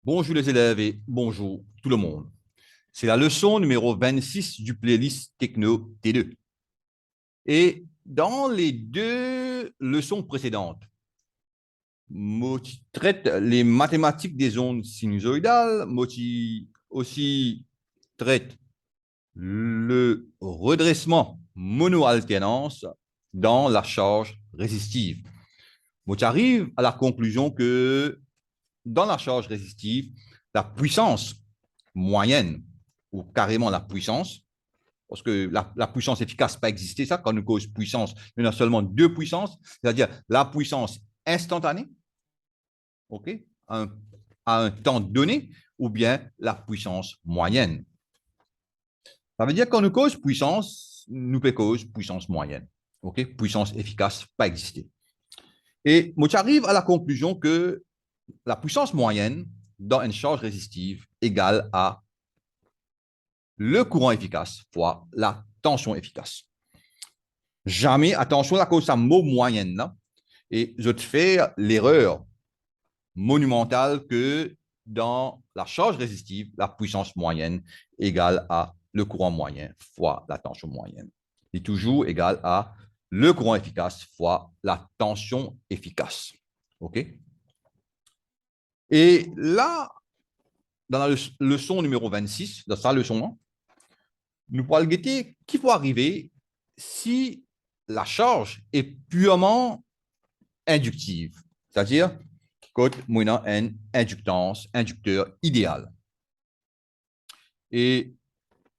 Bonjour les élèves et bonjour tout le monde. C'est la leçon numéro 26 du playlist Techno T2. Et dans les deux leçons précédentes, Moti traite les mathématiques des ondes sinusoïdales, Moti aussi traite le redressement monoalternance dans la charge résistive. Moti arrive à la conclusion que dans la charge résistive, la puissance moyenne, ou carrément la puissance, parce que la puissance efficace n'a pas existé, ça, quand on cause puissance, il y en a seulement deux puissances, c'est-à-dire la puissance instantanée, ok, à un temps donné, ou bien la puissance moyenne. Ça veut dire qu'on nous cause puissance, nous peut cause puissance moyenne, ok, puissance efficace pas existé. Et moi, j'arrive à la conclusion que la puissance moyenne dans une charge résistive égale à le courant efficace fois la tension efficace. Jamais, attention, à cause de mot moyenne, là, et je te fais l'erreur monumentale que dans la charge résistive, la puissance moyenne égale à le courant moyen fois la tension moyenne. C'est toujours égal à le courant efficace fois la tension efficace. OK? Et là, dans la leçon numéro 26, dans sa leçon, nous pourrons guetter qu'il faut arriver si la charge est purement inductive, c'est-à-dire quand on a une inducteur idéal. Et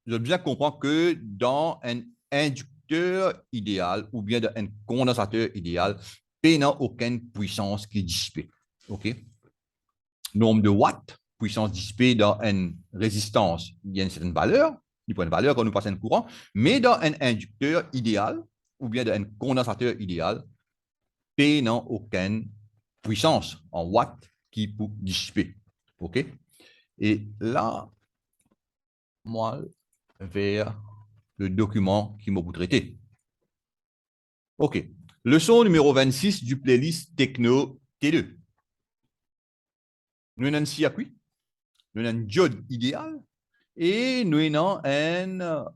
je veux bien comprendre que dans un inducteur idéal ou bien dans un condensateur idéal, il n'y a aucune puissance qui est dissipée. OK? Nombre de watts, puissance dissipée dans une résistance, il y a une certaine valeur, il y a une valeur quand nous passons un courant, mais dans un inducteur idéal ou bien dans un condensateur idéal, P n'a aucune puissance en watts qui peut dissiper. OK? Et là, moi, vers le document qui m'a traité. OK. Leçon numéro 26 du playlist Techno T2. Nous avons un circuit, nous avons un diode idéal et nous avons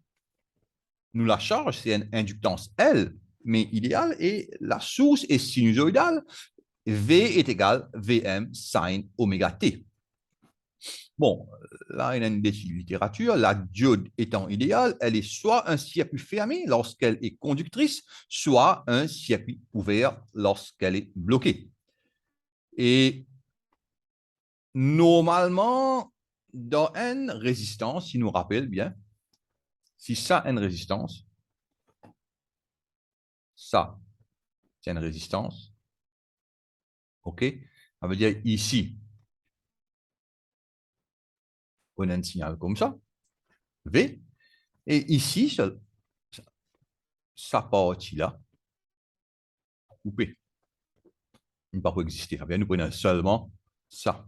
nous la charge, c'est une inductance L, mais idéale, et la source est sinusoïdale. V est égal à Vm sin oméga t. Bon, là, il y a une littérature. La diode étant idéale, elle est soit un circuit fermé lorsqu'elle est conductrice, soit un circuit ouvert lorsqu'elle est bloquée. Et normalement, dans une résistance, si nous rappelle bien, si ça a une résistance, ça, c'est une résistance, OK? Ça veut dire ici, on a un signal comme ça, V, et ici, ça partie-là, coupée. Il ne peut pas exister. Ça veut dire nous prenons seulement ça,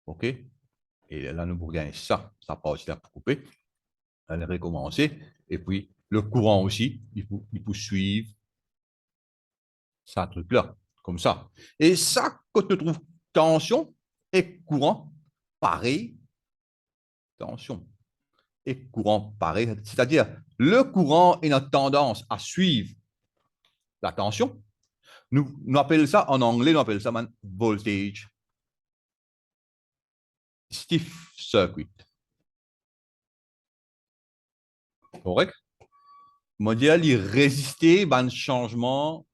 OK? Et là, nous regardons ça, ça partie-là pour couper. Elle recommencer. Et puis, le courant aussi, il peut suivre ça truc-là, comme ça. Et ça, quand tu trouves tension et courant, pareil, tension et courant pareil, c'est-à-dire le courant a une tendance à suivre la tension. Nous appelons ça, en anglais, nous appelons ça voltage stiff circuit. Correct? Modèle, il résistait à un changement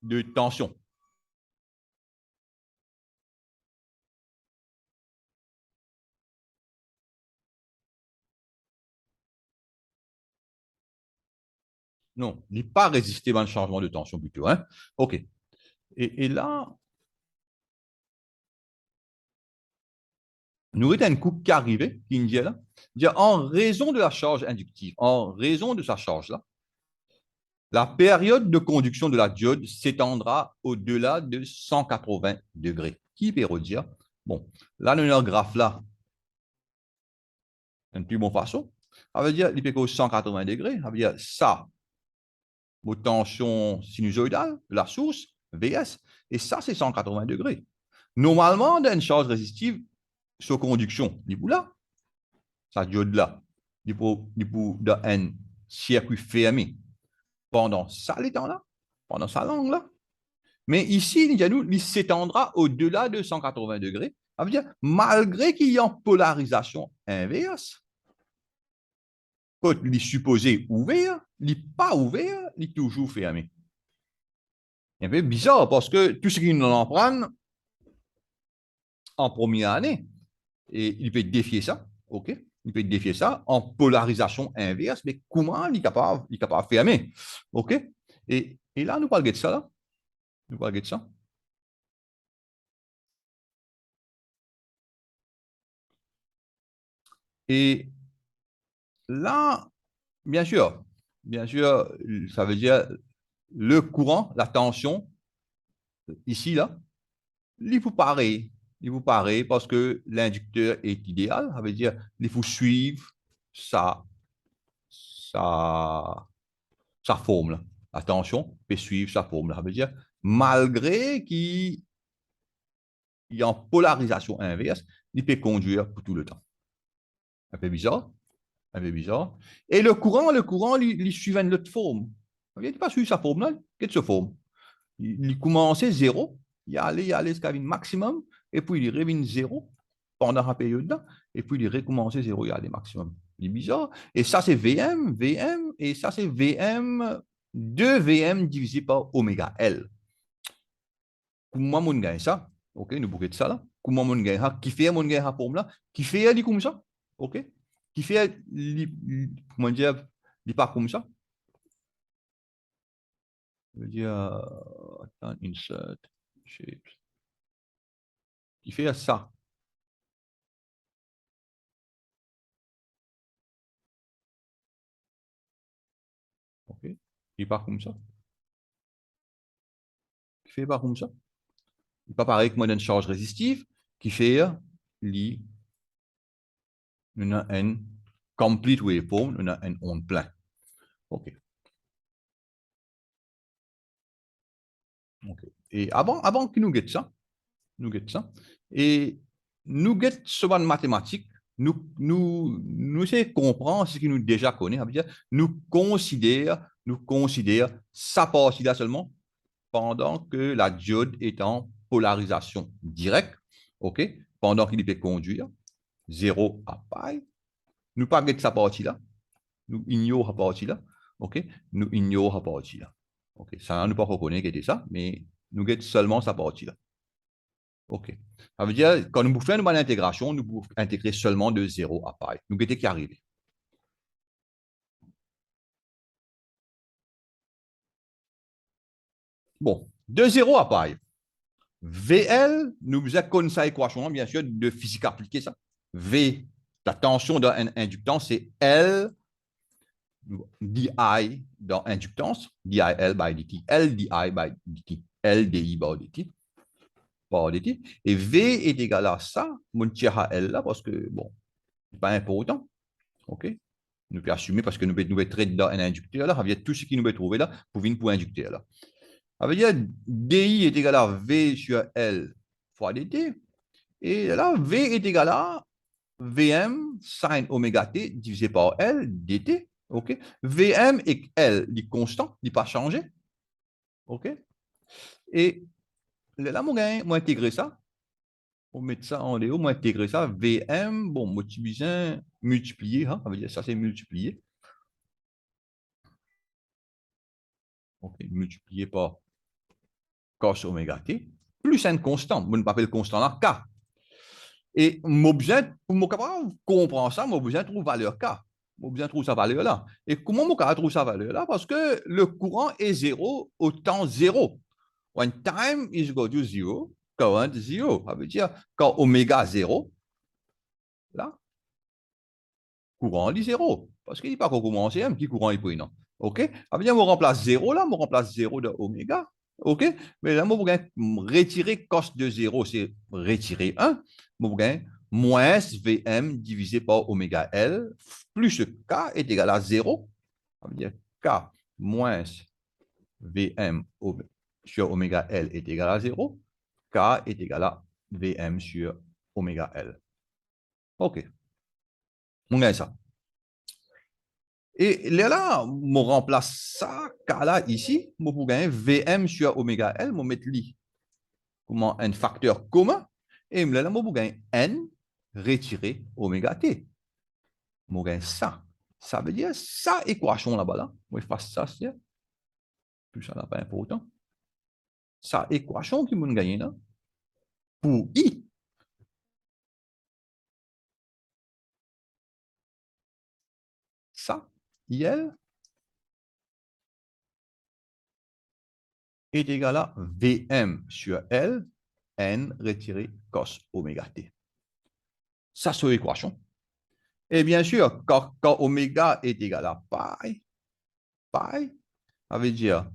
de tension. Non, il n'est pas résisté à un changement de tension plutôt. Hein? OK. Et là, nous avons une coupe qui arrivait, qui dit là, dit en raison de la charge inductive, en raison de sa charge-là, la période de conduction de la diode s'étendra au-delà de 180 degrés. Qui peut redire? Bon, là, nous avons un graphe là, une plus bonne façon. Ça veut dire, il peut 180 degrés, ça veut dire ça, votre tension sinusoïdale de la source, Vs, et ça, c'est 180 degrés. Normalement, dans une charge résistive, sur conduction, il est là, ça diode là, il est dans un circuit fermé pendant ça, les temps là, pendant sa langue là. Mais ici, il s'étendra au-delà de 180 degrés. Ça veut dire, malgré qu'il y ait une polarisation inverse, quand il est supposé ouvert, il n'est pas ouvert, il est toujours fermé. C'est un peu bizarre parce que tout ce qu'il nous en prend en première année, et il peut défier ça, ok? Il peut défier ça en polarisation inverse, mais comment il est capable de fermer, ok? Et là, nous parlons de ça, là. Nous parlons de ça. Et là, bien sûr, ça veut dire le courant, la tension, ici, là, il faut parer. Il faut parer parce que l'inducteur est idéal. Ça veut dire il faut suivre sa, sa, sa forme. Là. La tension peut suivre sa forme. Là. Ça veut dire malgré qu'il y a une polarisation inverse, il peut conduire pour tout le temps. Un peu bizarre. Un peu bizarre. Et le courant, il suit une autre forme. Il n'est pas suivre sa forme, là. Qu'est-ce que forme? Il commençait zéro, il allait jusqu'à un maximum, et puis il revient zéro pendant la période-là, et puis il recommençait zéro, il allait maximum. Il est bizarre. Et ça, c'est VM, et ça, c'est VM, 2 VM divisé par oméga L. Comment on gagne ça? OK, nous bouquons de ça là. Comment on gagne ça? Qui fait mon gagne ça pour là? Qui fait dit comme ça? OK? Qui fait, comment dire, il pas comme ça? Je veux dire, attends, insert, shapes. Qui fait ça? OK? Il part comme ça. Il fait pas comme ça. Il n'est pas pareil que moi d'une charge résistive qui fait une complete waveform, une onde plein. OK. OK. Et avant que nous guette ça, et nous guette souvent en mathématiques, nous essayons de comprendre ce que nous déjà connaissons. Nous considérons sa partie-là seulement pendant que la diode est en polarisation directe, OK, pendant qu'il peut conduire, 0 à pi, nous pas de sa partie-là, nous ignorons la partie-là, OK, nous ignorons la partie-là. OK, ça, nous pas reconnaître que c'est ça, mais nous guettons seulement sa partie-là. OK. Ça veut dire, quand nous faisons une intégration, nous pouvons intégrer seulement de 0 à pi. Nous guettons qui arrive. Bon, de 0 à pi. VL, nous avons connu ça équation, bien sûr, de physique appliquée, ça. V, la tension d'un inductant, c'est L di dans inductance, dIL by dt, L di by dt, L di by dt, par dt. Et V est égal à ça, mon tir à L là, parce que, bon, c'est pas important. OK? Nous pouvons assumer parce que nous pouvons traiter dans un inducteur là, avec tout ce qui nous peut trouver là, pour venir pour inducteur là. Ça veut dire DI est égal à V sur L fois dt. Et là, V est égal à Vm sin oméga t divisé par L dt. OK? Vm et L, il est constant, il n'est pas changé. OK? Et là, moi, intégrer ça. On met ça en déo, moi, intégrer ça. Vm, bon, moi, tu besoin multiplier. Hein, ça veut dire ça, c'est multiplié. OK? Multiplié par cos oméga t, plus un constant. On ne pas le constant là, K. Et moi, besoin, pour moi capable comprendre ça, moi, besoin de trouver valeur K. Moi, besoin de trouver sa valeur là. Et comment moi capable trouver sa valeur là? Parce que le courant est zéro au temps zéro. When time is equal to zero, current zero. Ça veut dire quand oméga zéro, là, courant est zéro. Parce qu'il n'est pas qu'on commence, un petit courant est pris, non. OK? Ça veut dire, on remplace zéro là, on remplace zéro de oméga. OK? Mais là, moi, retirer cos de zéro, c'est retirer 1. Moi, moins Vm divisé par oméga L plus K est égal à 0. Ça veut dire K moins Vm sur oméga L est égal à 0. K est égal à Vm sur oméga L. OK. On gagne ça. Et là, on remplace ça, là, ici, on peut gagner VM sur oméga L, on met li comme un facteur commun, et là, on peut gagner N retiré oméga T. On gagne ça. Ça veut dire ça équation là-bas, là. Moi, je fasse ça, c'est plus ça n'a pas important. Ça équation qui m'a gagné là, pour I. Ça, IL est égal à VM sur L, N retiré cos oméga T. Ça, c'est l'équation. Et bien sûr, quand oméga est égal à pi, ça veut dire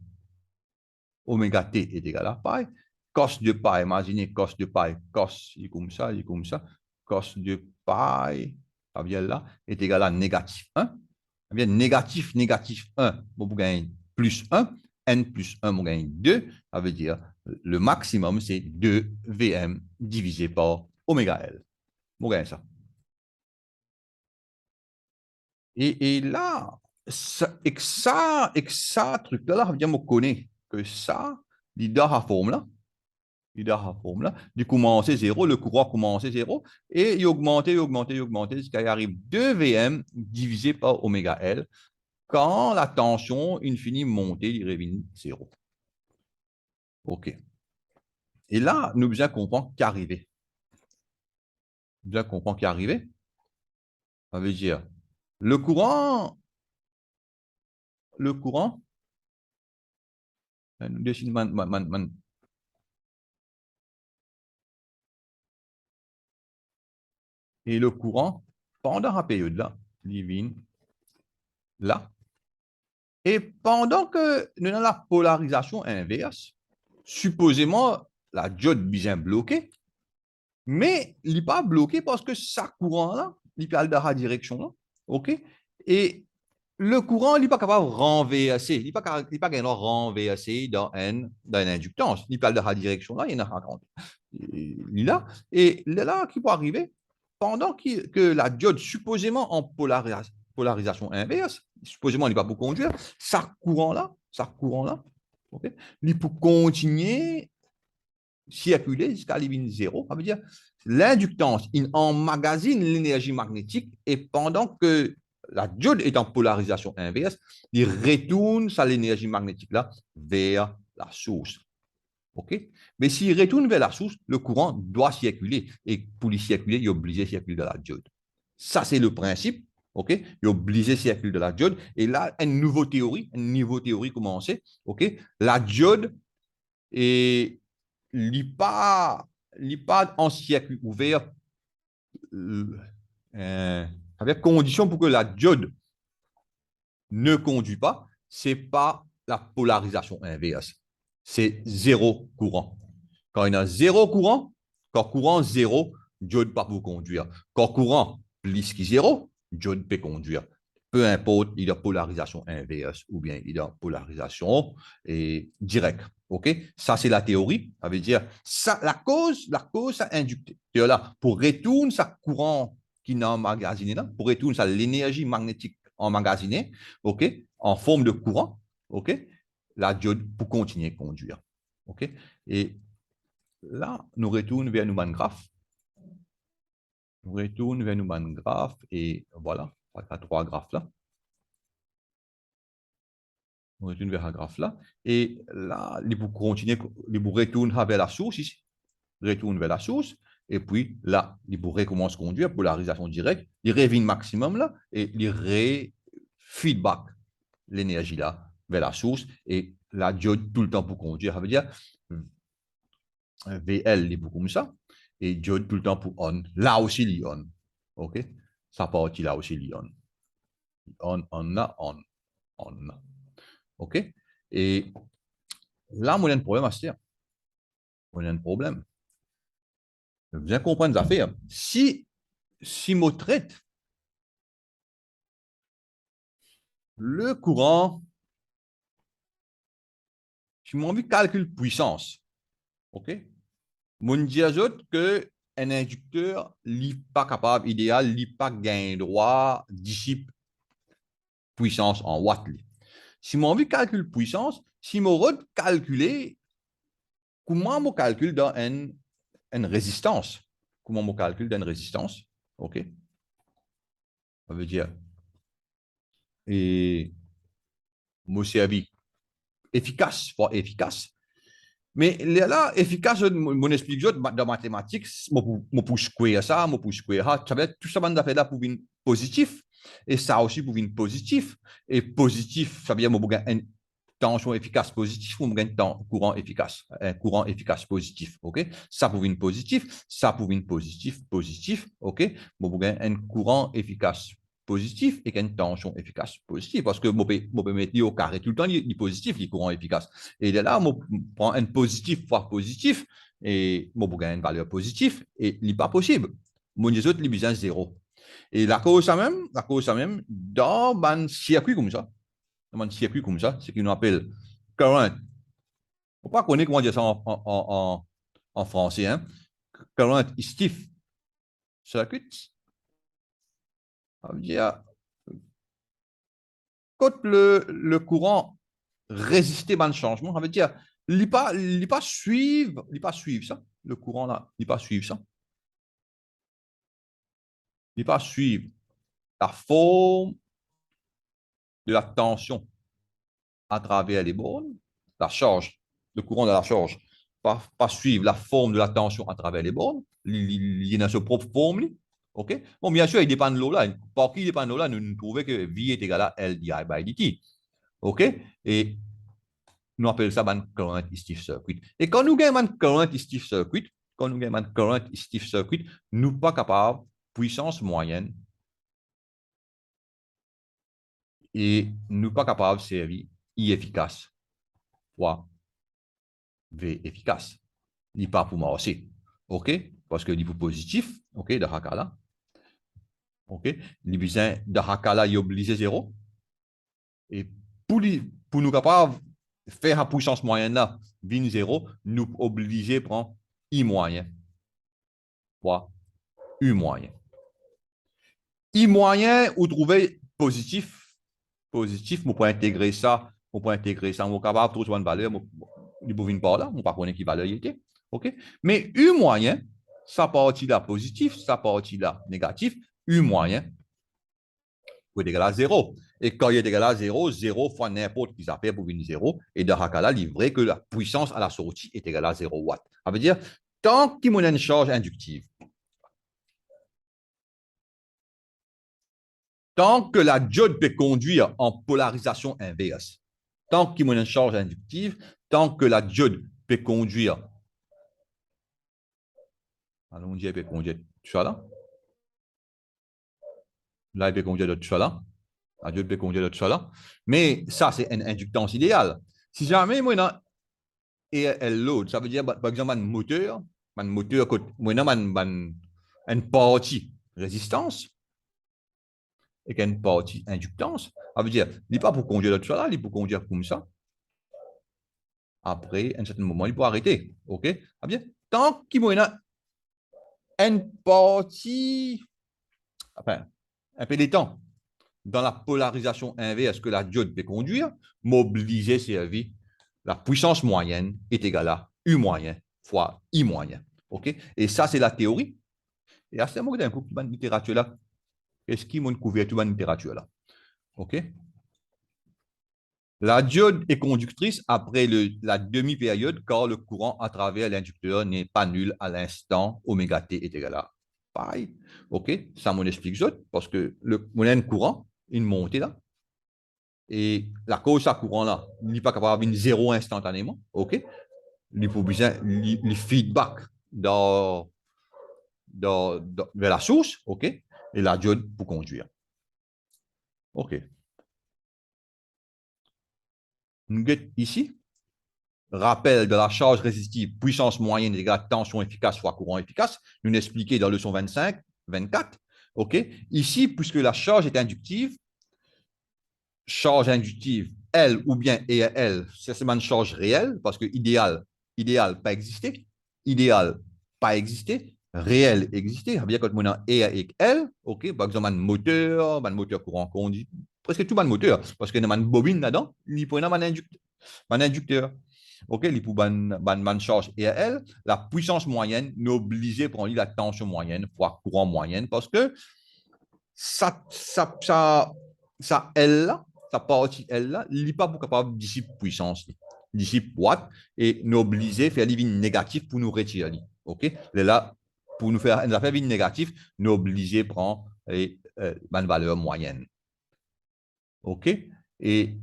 oméga t est égal à pi. Cos de pi, imaginez cos de pi, cos, il est comme ça, il est comme ça. Cos de pi, ça vient là, est égal à négatif 1. Ça vient négatif 1, vous gagnez plus 1. N plus 1, vous gagnez 2. Ça veut dire le maximum, c'est 2 Vm divisé par oméga L. Vous gagnez ça. Et là, ça truc-là, bien me connaît que ça, l'idée à forme là, du commencer 0, le courant commencer 0, et il augmente, jusqu'à y arrive 2 Vm divisé par oméga L, quand la tension infinie montée, il revient 0. OK. Et là, nous bien comprendre qu'arriver. Bien comprendre qu'arriver, ça veut dire le courant, nous décide et le courant, pendant la période là, il vient là. Et pendant que nous avons la polarisation inverse, supposément la diode bien bloquée, mais il n'est pas bloqué parce que ça courant là, il parle dans la direction là, OK? Et le courant, il n'est pas capable de renverser, il n'est pas capable de renverser dans une inductance. Il parle dans la direction là, il y en a 50. Il est là. Et là, qui peut arriver, pendant que la diode, supposément en polarisation inverse, supposément il n'est pas pour conduire, ça courant là, okay, il peut continuer circuler jusqu'à limite zéro. Ça veut dire l'inductance, il emmagasine l'énergie magnétique et pendant que la diode est en polarisation inverse, il retourne sa l'énergie magnétique là vers la source. OK? Mais s'il retourne vers la source, le courant doit circuler. Et pour lui circuler, il est obligé de circuler dans la diode. Ça, c'est le principe. OK? Il est obligé de circuler dans la diode. Et là, une nouvelle théorie commencée. OK? La diode est pas en circuit ouvert avec condition pour que la diode ne conduit pas, c'est pas la polarisation inverse. C'est zéro courant. Quand il y a zéro courant, quand courant zéro, diode pas pour conduire. Quand courant plus que zéro, diode peut conduire. Peu importe, il y a polarisation inverse ou bien il y a polarisation directe. OK? Ça, c'est la théorie. Ça veut dire, ça, la cause, ça inducte. Là, pour retourner sa courant qui n'a emmagasiné là, pour retourner ça l'énergie magnétique emmagasinée, OK, en forme de courant, OK, la diode pour continuer à conduire. OK? Et là, nous retournons vers nos graphes. Nous retournons vers nos graphes et voilà, il y a 3 graphes là. On retourne vers un graphe là. Et là, il faut continuer, il faut retourner vers la source ici. Retourne vers la source. Et puis là, il faut recommencer à conduire, polarisation directe. Il revient maximum là et il feedback l'énergie là vers la source. Et la diode tout le temps pour conduire. Ça veut dire VL, il est comme ça. Et diode tout le temps pour on. Là aussi, il on. OK? Ça partie là aussi, il on. On, là, on. OK? Et là, on a un problème à se dire. On a un problème. Bien comprendre les affaires. Si on traite le courant, si on envie calcul puissance, OK? Mon dit à que un inducteur n'est pas capable, idéal, n'est pas gain droit, dissipe puissance en watts. Si mon envie calcule puissance, si mon calculer comment on calcule dans une résistance, comment on calcule dans une résistance, ok? Ça veut dire, et mon servi efficace, pas efficace. Mais là, efficace, mon explique dans mathématiques, je peux square ça, je peux square ça. Ça veut dire tout ça, on a fait là pour une positif. Et ça aussi pour une positif. Et positif, ça veut dire que une tension efficace positif ou un courant efficace positif. OK? Ça pour une positif, ça pour une positif. OK? Un courant efficace positif et une tension efficace positive. Parce que je peux mettre au carré tout le temps, il positif, il courant efficace. Et là, je prends un positif fois positif et je gagne une valeur positive et il n'est pas possible. Mon autres, il besoin zéro. Et la cause, ça même, dans un circuit comme ça, c'est ce qu'on appelle current. Il ne faut pas connaître comment dire ça en français. Hein? Current stiff circuit. Ça veut dire quand le courant résiste à un changement, ça veut dire il pas suivre ça. Le courant là, il pas suivre ça. Il pas suivre la forme de la tension à travers les bornes, la charge, le courant de la charge, pas suivre la forme de la tension à travers les bornes, il est dans sa propre forme. OK? Bon, bien sûr, il dépend de l'eau là. Pour qui dépend de l'eau là, nous trouvons que V est égal à L di by dt. OK? Et nous appelons ça un current stiff circuit. Et quand nous avons un current stiff circuit, nous pas capable puissance moyenne et nous pas capable de servir I efficace fois V efficace. Il n'est pas pour moi aussi. OK? Parce que il est positif. OK? De Hakala. OK? Il besoin de Hakala, il oblige zéro. Et pour nous capables de faire la puissance moyenne là, 0, nous obliger à prendre I moyen fois U moyen. I moyen, vous trouvez positif. Positif, vous pouvez intégrer ça. Vous pouvez intégrer ça. Vous pouvez capable de trouver une valeur. Vous pouvez pas là. Vous ne pouvez pas qui valeur il était. OK? Mais U moyen, ça partie là positif, ça partie là négatif. U moyen, est égal à 0. Et quand il est égal à 0, 0 fois n'importe qui s'appelle pour une 0. Et dans ce cas-là, il est vrai que la puissance à la sortie est égale à 0 watts. Ça veut dire, tant qu'il y a une charge inductive, tant que la diode peut conduire en polarisation inverse, tant qu'il y a une charge inductive, tant que la diode peut conduire, allons-y, elle peut conduire tout ça là. Là, elle peut conduire tout ça là. La diode peut conduire tout ça là. Mais ça, c'est une inductance idéale. Si jamais moi, et elle load, ça veut dire, par exemple, un moteur, moi, une partie résistance et une partie inductance. Ça veut dire, il n'est pas pour conduire tout ça là, il est pour conduire comme ça. Après, à un certain moment, il peut arrêter. OK? Ah bien, tant qu'il y a une partie, enfin, un peu de temps dans la polarisation inverse que la diode peut conduire, m'obliger servir la puissance moyenne est égale à U moyen fois I moyen. OK? Et ça, c'est la théorie. Et à ce moment-là, d'un coup, la littérature là, qu'est-ce qui m'a couvert toute la littérature là? OK? La diode est conductrice après la demi-période car le courant à travers l'inducteur n'est pas nul à l'instant oméga t est égal à pareil. OK? Ça m'en explique ça parce que mon courant, il monte là. Et la cause de ce courant-là, il n'est pas capable d'avoir une zéro instantanément. OK? Il faut besoin le feedback vers la source. OK? Et la diode pour conduire. OK. Nous ici. Rappel de la charge résistive, puissance moyenne égale tension efficace fois courant efficace. Nous l'expliquons dans leçon 25, 24. OK? Ici, puisque la charge est inductive, L ou bien EL, c'est seulement une charge réelle, parce que idéal, pas exister. Idéal, pas exister. réel existait. Ça veut dire que on a E et L, ok, par exemple, un moteur courant conduit, presque tout un moteur, parce qu'il y a une bobine là-dedans, il peut y avoir un inducteur. Ok, il peut y avoir une charge E à L, la puissance moyenne, nous obligé de prendre la tension moyenne, fois courant moyenne, parce que ça L là, sa partie L là, il n'est pas capable de dissiper puissance, dissiper watt, et nous obligé de faire des lignes négatives pour nous retirer. Ok, là, pour nous faire un affaire négative, nous obligé de prendre une valeur moyenne. OK? Et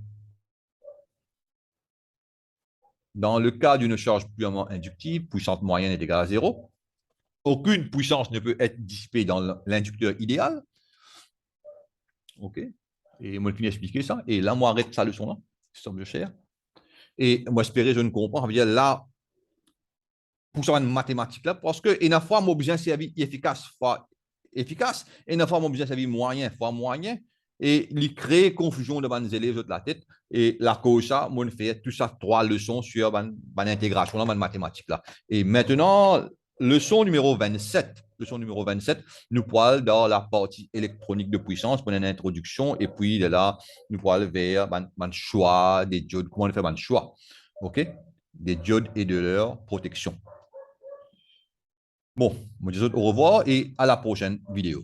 dans le cas d'une charge purement inductive, puissance moyenne est égale à 0. Aucune puissance ne peut être dissipée dans l'inducteur idéal. OK? Et moi, je finis d'expliquer ça. Et là, moi, arrête sa leçon là. Ça semble cher. Et moi, espérer, je ne comprends. Ça veut dire là, pour ça, une mathématique là, parce que, une fois, mon besoin, c'est efficace, fois efficace, et une fois, mon besoin, c'est moyen, fois moyen, et il crée confusion devant les élèves de la tête, et la cause ça, moi, fait tout ça, 3 leçons sur l'intégration, dans mathématique là. Et maintenant, leçon numéro 27, nous parlons dans la partie électronique de puissance pour une introduction, et puis de là, nous parlons vers le choix des diodes, comment on fait un choix, ok, des diodes et de leur protection. Bon, moi je vous dis au revoir et à la prochaine vidéo.